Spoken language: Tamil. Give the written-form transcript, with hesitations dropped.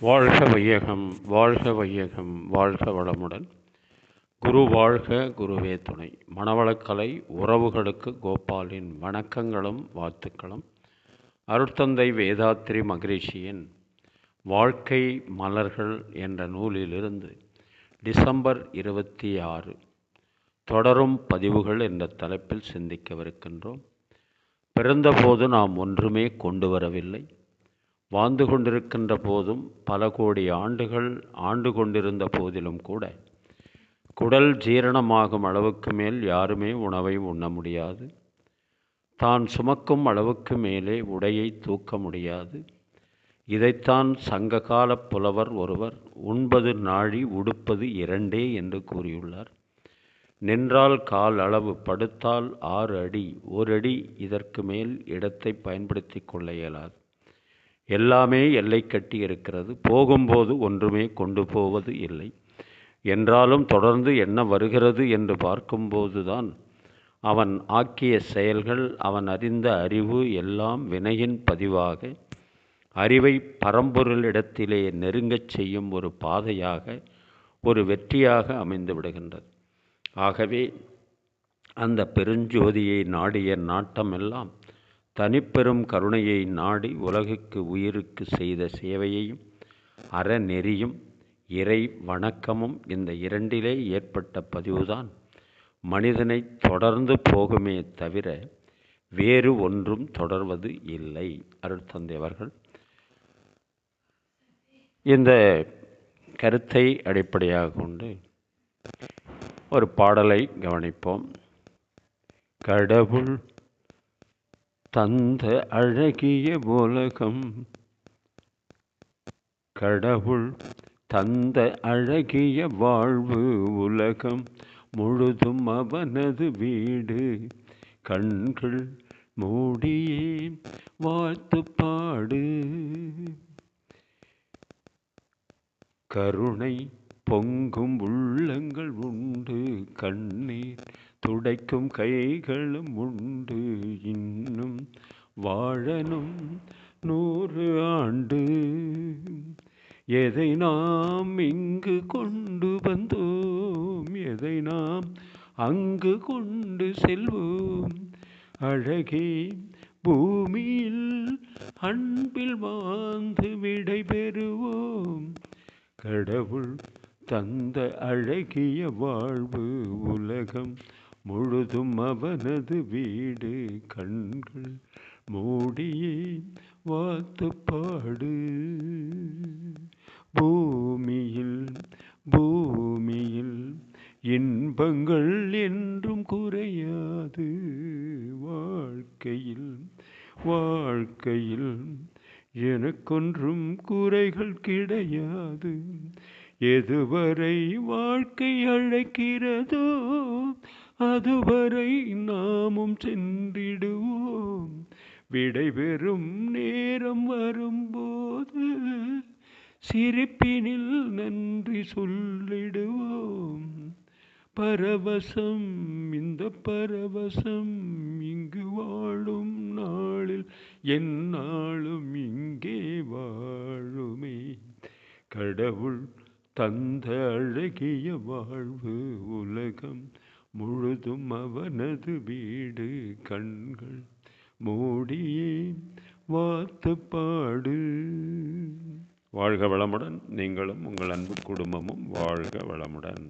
வாழ்க வையகம், வாழ்க வையகம், வாழ்க வளமுடன். குரு வாழ்க, குருவே துணை. மனவளக்கலை உறவுகளுக்கு கோபாலின் வணக்கங்களும் வாழ்த்துக்களும். அருட்தந்தை வேதாத்ரி மகரிஷியின் வாழ்க்கை மலர்கள் என்ற நூலிலிருந்து டிசம்பர் 26 தொடரும் பதிவுகள் என்ற தலைப்பில் சிந்திக்கவிருக்கின்றோம். பிறந்தபோது நாம் ஒன்றுமே கொண்டு வரவில்லை. வாழ்ந்து கொண்டிருக்கின்ற போதும் பல கோடி ஆண்டுகள் ஆண்டு கொண்டிருந்த போதிலும் கூட குடல் ஜீரணமாகும் அளவுக்கு மேல் யாருமே உணவை உண்ண முடியாது. தான் சுமக்கும் அளவுக்கு மேலே உடையை தூக்க முடியாது. இதைத்தான் சங்ககால புலவர் ஒருவர் உண்பது நாழி உடுப்பது இரண்டே என்று கூறியுள்ளார். நின்றால் கால் அளவு, படுத்தால் 6 அடி, 1 அடி இதற்கு மேல் இடத்தை பயன்படுத்தி கொள்ள இயலாது. எல்லாமே எல்லை கட்டி இருக்கிறது. போகும்போது ஒன்றுமே கொண்டு போவது இல்லை. என்றாலும் தொடர்ந்து என்ன வருகிறது என்று பார்க்கும்போதுதான் அவன் ஆக்கிய செயல்கள், அவன் அறிந்த அறிவு எல்லாம் வினையின் பதிவாக அறிவை பரம்பொருளிடத்திலே நெருங்கச் செய்யும் ஒரு பாதையாக, ஒரு வெற்றியாக அமைந்து விடுகின்றது. ஆகவே அந்த பெருஞ்சோதியை நாடிய நாட்டமெல்லாம் தனிப்பெரும் கருணையை நாடி உலகுக்கு உயிருக்கு செய்த சேவையையும் அறநெறியும் இறை வணக்கமும் இந்த இரண்டிலே ஏற்பட்ட பதிவுதான் மனிதனை தொடர்ந்து போகுமே தவிர வேறு ஒன்றும் தொடர்வது இல்லை. அருட்தந்தை அவர்கள் இந்த கருத்தை அடிப்படையாக கொண்டு ஒரு பாடலை கவனிப்போம். கடவுள் தந்த அழகிய உலகம், கடவுள் தந்த அழகிய வாழ்வு, உலகம் முழுதும் அவனது வீடு. கண்கள் மூடியே வாழ்த்து பாடு, கருணை பொங்கும் உள்ளங்கள் உண்டு, கண்ணீர் துடைக்கும் கைகளும் உண்டு. இன்னும் வாழணும் 100 ஆண்டு. எதை நாம் இங்கு கொண்டு வந்தோம், எதை நாம் அங்கு கொண்டு செல்வோம். அழகே பூமியில் அன்பில் வாழ்ந்து விடை பெறுவோம். கடவுள் தந்த அழகிய வாழ்வு, உலகம் முழுதும் அவனது வீடு. கண்கள் மூடியே வாழ்த்து பாடு. பூமியில் பூமியில் இன்பங்கள் என்றும் குறையாது. வாழ்க்கையில் வாழ்க்கையில் எனக்கொன்றும் குறைகள் கிடையாது. எதுவரை வாழ்க்கை அழைக்கிறதோ அதுவரை நாமும் சென்றிடுவோம். விடைபெறும் நேரம் வரும்போது சிரிப்பினில் நன்றி சொல்லிடுவோம். பரவசம், இந்த பரவசம் இங்கு வாழும் நாளில் எந்நாளும் இங்கே வாழுமே. கடவுள் தந்த அழகிய வாழ்வு, உலகம் முழுதும் அவனது வீடு. கண்கள் மூடியே வாழ்த்து பாடு. வாழ்க வளமுடன். நீங்களும் உங்கள் அன்பு குடும்பமும் வாழ்க வளமுடன்.